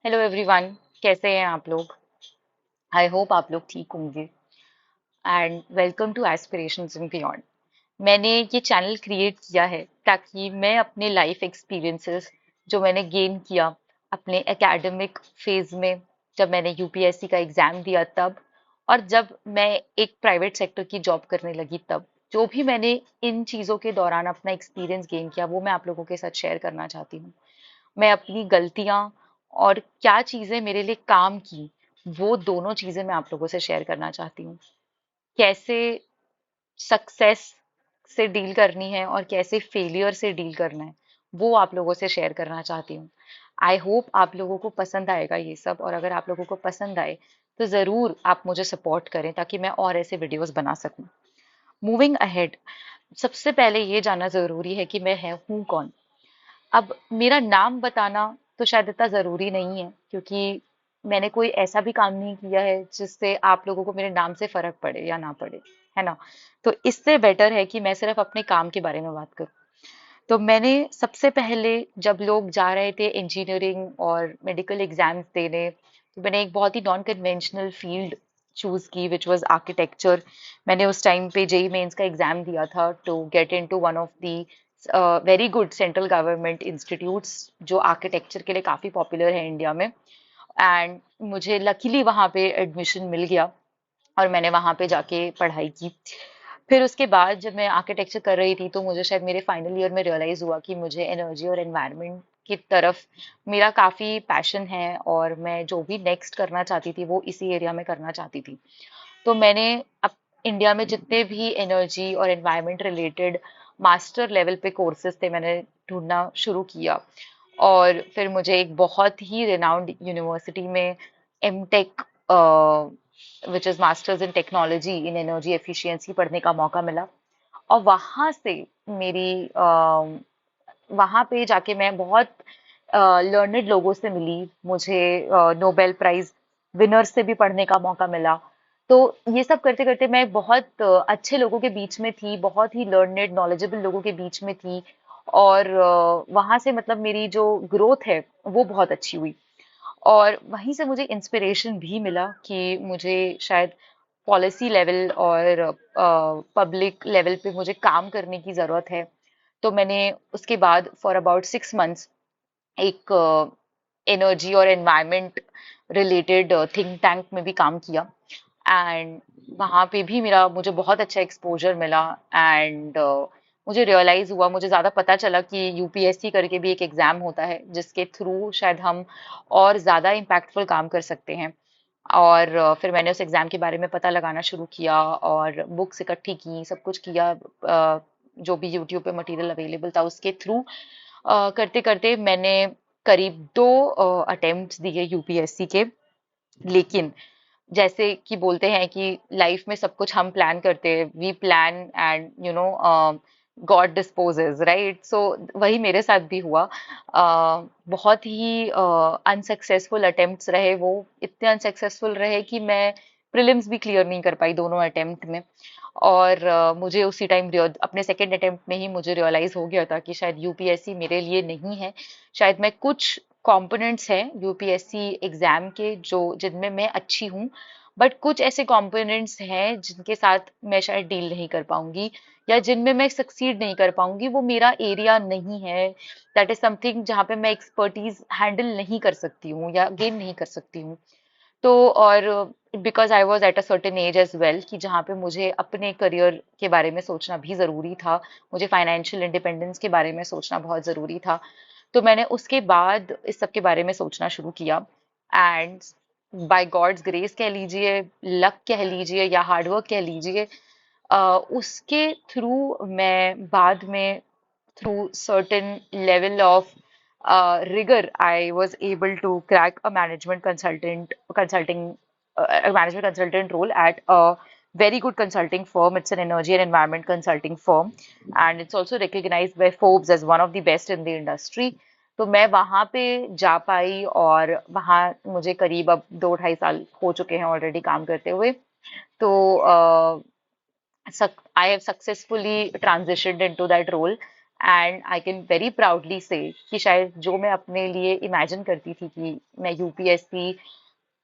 Hello everyone. कैसे हैं आप लोग? आई होप आप लोग ठीक होंगे। And welcome to Aspirations and Beyond. मैंने ये चैनल क्रिएट किया है ताकि मैं अपने लाइफ एक्सपीरियंसेस जो मैंने गेन किया अपने एकेडमिक फेज में, जब मैंने यूपीएससी का एग्जाम दिया तब, और जब मैं एक प्राइवेट सेक्टर की जॉब करने लगी तब, जो भी मैंने इन चीज़ों के दौरान अपना एक्सपीरियंस गेन किया वो मैं आप लोगों के साथ शेयर करना चाहती हूँ। मैं अपनी गलतियां और क्या चीजें मेरे लिए काम की, वो दोनों चीजें मैं आप लोगों से शेयर करना चाहती हूँ। कैसे सक्सेस से डील करनी है और कैसे फेलियर से डील करना है, वो आप लोगों से शेयर करना चाहती हूँ। आई होप आप लोगों को पसंद आएगा ये सब, और अगर आप लोगों को पसंद आए तो ज़रूर आप मुझे सपोर्ट करें ताकि मैं और ऐसे वीडियोस बना सकूं। मूविंग अहेड, सबसे पहले ये जानना ज़रूरी है कि मैं हूँ कौन। अब मेरा नाम बताना तो शायद इतना ज़रूरी नहीं है, क्योंकि मैंने कोई ऐसा भी काम नहीं किया है जिससे आप लोगों को मेरे नाम से फ़र्क पड़े या ना पड़े, है ना? तो इससे बेटर है कि मैं सिर्फ अपने काम के बारे में बात करूँ। तो मैंने सबसे पहले, जब लोग जा रहे थे इंजीनियरिंग और मेडिकल एग्जाम्स देने, तो मैंने एक बहुत ही नॉन कन्वेंशनल फील्ड चूज की विच वाज आर्किटेक्चर। मैंने उस टाइम पे जेई मेंस का एग्जाम दिया था to get into one of the very good central government institutes जो आर्किटेक्चर के लिए काफ़ी पॉपुलर है इंडिया में। एंड मुझे लकीली वहाँ पे एडमिशन मिल गया और मैंने वहाँ पे जाके पढ़ाई की। फिर उसके बाद जब मैं आर्किटेक्चर कर रही थी तो मुझे शायद मेरे फाइनल ईयर में रियलाइज हुआ कि मुझे एनर्जी और एनवायरनमेंट की तरफ मेरा काफ़ी पैशन है, और मैं जो भी नेक्स्ट करना चाहती थी वो इसी एरिया में करना चाहती थी। तो मैंने अब इंडिया में जितने भी एनर्जी और एनवायरनमेंट रिलेटेड मास्टर लेवल पे कोर्सेज थे मैंने ढूंढना शुरू किया, और फिर मुझे एक बहुत ही रिनाउंड यूनिवर्सिटी में M tech which is masters in technology in energy efficiency पढ़ने का मौका मिला। और वहाँ से मेरी वहाँ पे जाके मैं बहुत लर्नेड लोगों से मिली। मुझे नोबेल प्राइज विनर्स से भी पढ़ने का मौका मिला। तो ये सब करते करते मैं बहुत अच्छे लोगों के बीच में थी, बहुत ही लर्नेड नॉलेजेबल लोगों के बीच में थी, और वहाँ से मतलब मेरी जो ग्रोथ है वो बहुत अच्छी हुई। और वहीं से मुझे इंस्पिरेशन भी मिला कि मुझे शायद पॉलिसी लेवल और पब्लिक लेवल पे मुझे काम करने की ज़रूरत है। तो मैंने उसके बाद फॉर अबाउट 6 मंथ्स एक एनर्जी और एनवायरनमेंट रिलेटेड थिंक टैंक में भी काम किया। एंड वहाँ पे भी मेरा मुझे बहुत अच्छा एक्सपोजर मिला। एंड मुझे रियलाइज हुआ, मुझे ज़्यादा पता चला कि यूपीएससी करके भी एक एग्ज़ाम होता है जिसके थ्रू शायद हम और ज़्यादा इम्पैक्टफुल काम कर सकते हैं। और फिर मैंने उस एग्ज़ाम के बारे में पता लगाना शुरू किया और बुक्स इकट्ठी की, सब कुछ किया, जो भी यूट्यूब पे मटेरियल अवेलेबल था उसके थ्रू। करते करते मैंने करीब 2 अटेम्प्ट्स दिए यूपीएससी के। लेकिन जैसे कि बोलते हैं कि लाइफ में सब कुछ हम प्लान करते हैं, we plan and God disposes, right? So वही मेरे साथ भी हुआ। बहुत ही अनसक्सेसफुल अटेम्प्ट्स रहे वो, इतने अनसक्सेसफुल रहे कि मैं प्रीलिम्स भी क्लियर नहीं कर पाई दोनों अटेम्प्ट में। और मुझे उसी टाइम अपने सेकेंड अटेम्प्ट में ही मुझे रियलाइज हो गया था कि शायद यूपीएससी मेरे लिए नहीं है। शायद मैं कुछ कंपोनेंट्स हैं यूपीएससी एग्जाम के जो जिनमें मैं अच्छी हूँ, बट कुछ ऐसे कंपोनेंट्स हैं जिनके साथ मैं शायद डील नहीं कर पाऊंगी, या जिनमें मैं सक्सीड नहीं कर पाऊंगी। वो मेरा एरिया नहीं है, दैट इज समथिंग जहाँ पे मैं एक्सपर्टीज हैंडल नहीं कर सकती हूँ या गेन नहीं कर सकती हूँ। तो और because I was at a certain age as well कि जहाँ पे मुझे अपने करियर के बारे में सोचना भी ज़रूरी था, मुझे फाइनेंशियल इंडिपेंडेंस के बारे में सोचना बहुत ज़रूरी था। तो मैंने उसके बाद इस सब के बारे में सोचना शुरू किया। एंड बाय गॉड्स ग्रेस कह लीजिए, लक कह लीजिए, या हार्डवर्क कह लीजिए, उसके थ्रू मैं बाद में, through certain level of rigor, I was able to crack a management consultant role at a very good consulting firm. It's an energy and environment consulting firm, and it's also recognized by Forbes as one of the best in the industry. तो मैं वहाँ पे जा पाई, और वहाँ मुझे करीब अब 2 ढाई साल हो चुके हैं ऑलरेडी काम करते हुए। तो I have successfully transitioned into that role, and I can very proudly से कि शायद जो मैं अपने लिए इमेजिन करती थी कि मैं यूपीएससी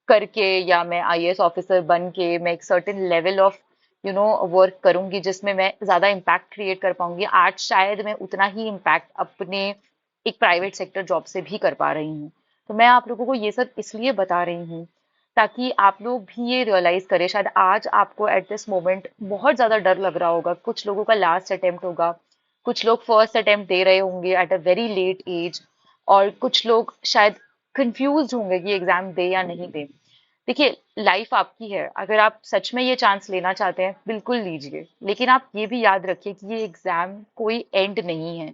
करके या मैं आईएएस ऑफिसर बन के मैं एक सर्टेन लेवल ऑफ वर्क करूंगी जिसमें मैं ज्यादा इम्पैक्ट क्रिएट कर पाऊंगी, आज शायद मैं उतना ही इम्पैक्ट अपने एक प्राइवेट सेक्टर जॉब से भी कर पा रही हूँ। तो मैं आप लोगों को ये सब इसलिए बता रही हूँ ताकि आप लोग भी ये रियलाइज करें। शायद आज आपको एट दिस मोमेंट बहुत ज्यादा डर लग रहा होगा, कुछ लोगों का लास्ट अटेम्प्ट होगा, कुछ लोग फर्स्ट अटेम्प्ट दे रहे होंगे at a very late age, और कुछ लोग शायद कंफ्यूज होंगे कि एग्जाम दे या नहीं दे। देखिए, लाइफ आपकी है, अगर आप सच में ये चांस लेना चाहते हैं बिल्कुल लीजिए, लेकिन आप ये भी याद रखिए कि ये एग्जाम कोई एंड नहीं है।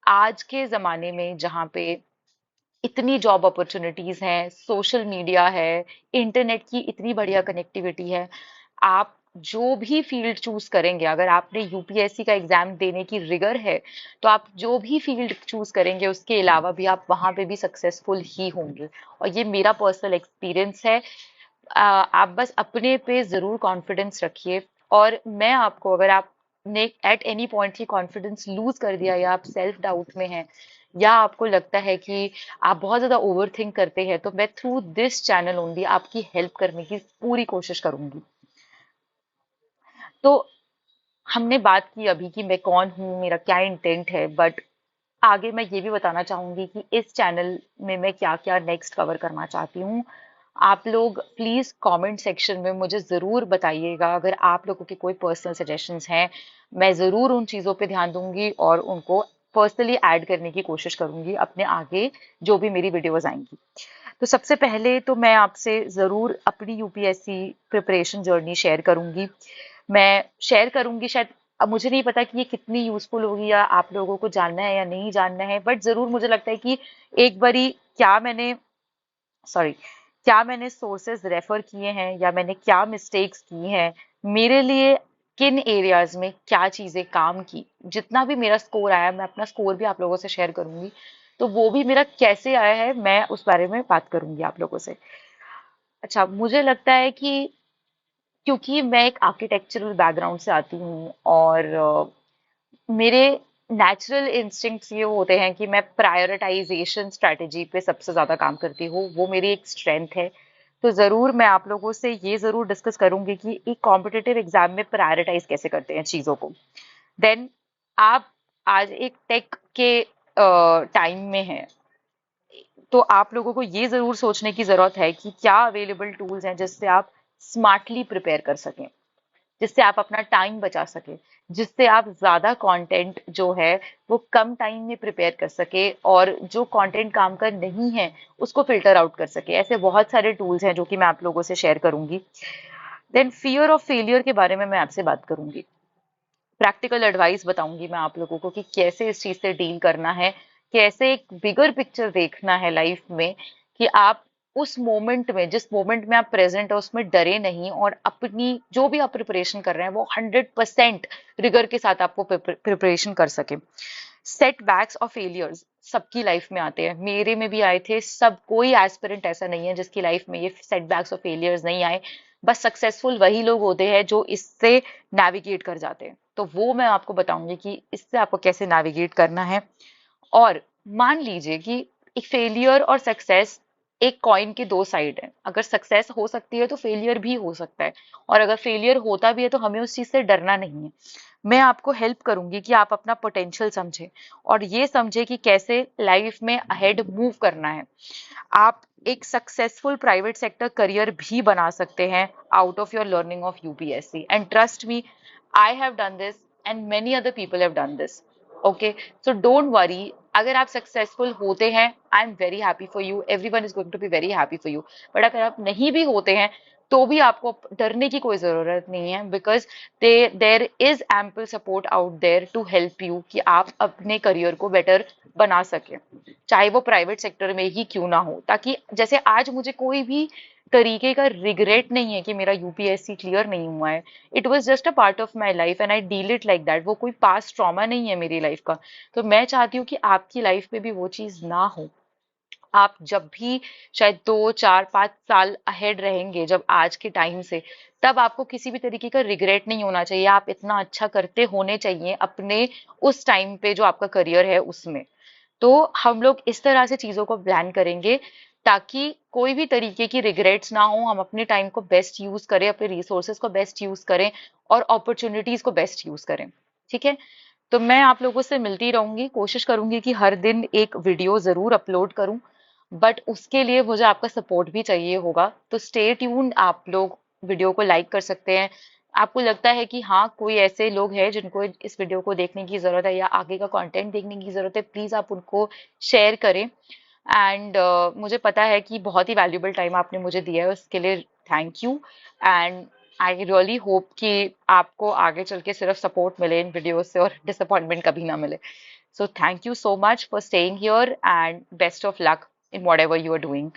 आज के जमाने में जहाँ पे इतनी जॉब अपॉर्चुनिटीज हैं, सोशल मीडिया है, इंटरनेट की इतनी बढ़िया कनेक्टिविटी है, आप जो भी फील्ड चूज करेंगे, अगर आपने यूपीएससी का एग्जाम देने की रिगर है, तो आप जो भी फील्ड चूज करेंगे उसके अलावा भी आप वहां पे भी सक्सेसफुल ही होंगे। और ये मेरा पर्सनल एक्सपीरियंस है। आप बस अपने पे जरूर कॉन्फिडेंस रखिए। और मैं आपको, अगर आपने एट एनी पॉइंट ये कॉन्फिडेंस लूज कर दिया या आप सेल्फ डाउट में हैं या आपको लगता है कि आप बहुत ज्यादा ओवर थिंक करते हैं, तो मैं थ्रू दिस चैनल ओनली आपकी हेल्प करने की पूरी कोशिश करूंगी। तो हमने बात की अभी कि मैं कौन हूँ, मेरा क्या इंटेंट है, बट आगे मैं ये भी बताना चाहूंगी कि इस चैनल में मैं क्या क्या नेक्स्ट कवर करना चाहती हूँ। आप लोग प्लीज कमेंट सेक्शन में मुझे जरूर बताइएगा, अगर आप लोगों के कोई पर्सनल सजेशंस हैं, मैं जरूर उन चीजों पे ध्यान दूंगी और उनको पर्सनली ऐड करने की कोशिश करूंगी अपने आगे जो भी मेरी वीडियोस आएंगी। तो सबसे पहले तो मैं आपसे ज़रूर अपनी यूपीएससी प्रिपरेशन जर्नी शेयर करूंगी। मैं शेयर करूंगी, शायद अब मुझे नहीं पता कि ये कितनी यूजफुल होगी या आप लोगों को जानना है या नहीं जानना है, बट ज़रूर मुझे लगता है कि एक बारी सॉरी क्या मैंने सोर्सेज रेफर किए हैं या मैंने क्या मिस्टेक्स की हैं, मेरे लिए किन एरियाज में क्या चीजें काम की, जितना भी मेरा स्कोर आया मैं अपना स्कोर भी आप लोगों से शेयर करूंगी। तो वो भी मेरा कैसे आया है मैं उस बारे में बात करूंगी आप लोगों से। अच्छा, मुझे लगता है कि क्योंकि मैं एक आर्किटेक्चरल बैकग्राउंड से आती हूँ और मेरे नेचुरल इंस्टिंक्ट्स ये होते हैं कि मैं प्रायोरिटाइजेशन स्ट्रेटेजी पे सबसे ज्यादा काम करती हूँ, वो मेरी एक स्ट्रेंथ है। तो जरूर मैं आप लोगों से ये जरूर डिस्कस करूंगी कि एक कॉम्पिटिटिव एग्जाम में प्रायोरिटाइज कैसे करते हैं चीजों को। देन आप आज एक टेक के टाइम में हैं, तो आप लोगों को ये जरूर सोचने की जरूरत है कि क्या अवेलेबल टूल्स हैं जिससे आप स्मार्टली प्रिपेयर कर सकें, जिससे आप अपना टाइम बचा सके, जिससे आप ज्यादा कंटेंट जो है वो कम टाइम में प्रिपेयर कर सके और जो कंटेंट काम का नहीं है उसको फिल्टर आउट कर सके। ऐसे बहुत सारे टूल्स हैं जो कि मैं आप लोगों से शेयर करूंगी। देन फियर ऑफ फेलियर के बारे में मैं आपसे बात करूंगी, प्रैक्टिकल एडवाइस बताऊंगी मैं आप लोगों को कि कैसे इस चीज से डील करना है, कैसे एक बिगर पिक्चर देखना है लाइफ में, कि आप उस मोमेंट में, जिस मोमेंट में आप प्रेजेंट है उसमें डरे नहीं और अपनी जो भी आप प्रिपरेशन कर रहे हैं वो 100% रिगर के साथ आपको प्रिपरेशन कर सके। सेटबैक्स और फेलियर्स सबकी लाइफ में आते हैं, मेरे में भी आए थे, सब कोई एस्पिरेंट ऐसा नहीं है जिसकी लाइफ में ये सेटबैक्स और फेलियर्स नहीं आए। बस सक्सेसफुल वही लोग होते हैं जो इससे नेविगेट कर जाते हैं। तो वो मैं आपको बताऊंगी कि इससे आपको कैसे नेविगेट करना है। और मान लीजिए कि एक फेलियर और सक्सेस एक कॉइन के दो साइड हैं, अगर सक्सेस हो सकती है तो फेलियर भी हो सकता है, और अगर फेलियर होता भी है तो हमें उस चीज से डरना नहीं है। मैं आपको हेल्प करूंगी कि आप अपना पोटेंशियल समझें और ये समझें कि कैसे लाइफ में अहेड मूव करना है। आप एक सक्सेसफुल प्राइवेट सेक्टर करियर भी बना सकते हैं out of your learning of UPSC, and trust me, I have done this and many other people have done this. Okay, so don't worry, अगर आप सक्सेसफुल होते हैं I am very happy for you, everyone is going to be very happy for you. But अगर आप नहीं भी होते हैं तो भी आपको डरने की कोई जरूरत नहीं है, because there is ample support out there to help you कि आप अपने करियर को बेटर बना सके, चाहे वो प्राइवेट सेक्टर में ही क्यों ना हो। ताकि जैसे आज मुझे कोई भी तरीके का रिग्रेट नहीं है कि मेरा यूपीएससी क्लियर नहीं हुआ है, it was just a part of my life and I deal it like that, वो कोई पास्ट ट्रॉमा नहीं है मेरी लाइफ का। तो मैं चाहती हूँ कि आपकी लाइफ में भी वो चीज ना हो। आप जब भी शायद 2 4 5 साल अहेड रहेंगे जब आज के टाइम से, तब आपको किसी भी तरीके का रिग्रेट नहीं होना चाहिए। आप इतना अच्छा करते होने चाहिए अपने उस टाइम पे जो आपका करियर है उसमें। तो हम लोग इस तरह से चीजों को प्लान करेंगे ताकि कोई भी तरीके की रिग्रेट्स ना हो, हम अपने टाइम को बेस्ट यूज करें, अपने रिसोर्सेज को बेस्ट यूज करें और अपॉर्चुनिटीज को बेस्ट यूज करें। ठीक है। तो मैं आप लोगों से मिलती रहूंगी, कोशिश करूंगी कि हर दिन एक वीडियो जरूर अपलोड करूं, बट उसके लिए मुझे आपका सपोर्ट भी चाहिए होगा। तो स्टे ट्यून्ड, आप लोग वीडियो को लाइक कर सकते हैं। आपको लगता है कि हाँ कोई ऐसे लोग हैं जिनको इस वीडियो को देखने की जरूरत है या आगे का कंटेंट देखने की जरूरत है, प्लीज आप उनको शेयर करें। एंड मुझे पता है कि बहुत ही वैल्यूबल टाइम आपने मुझे दिया है, उसके लिए thank you. And I really hope कि आपको आगे चल के सिर्फ सपोर्ट मिले इन वीडियो से और डिसअपॉइंटमेंट कभी ना मिले। So thank you so much for staying here and best of luck in whatever you are doing.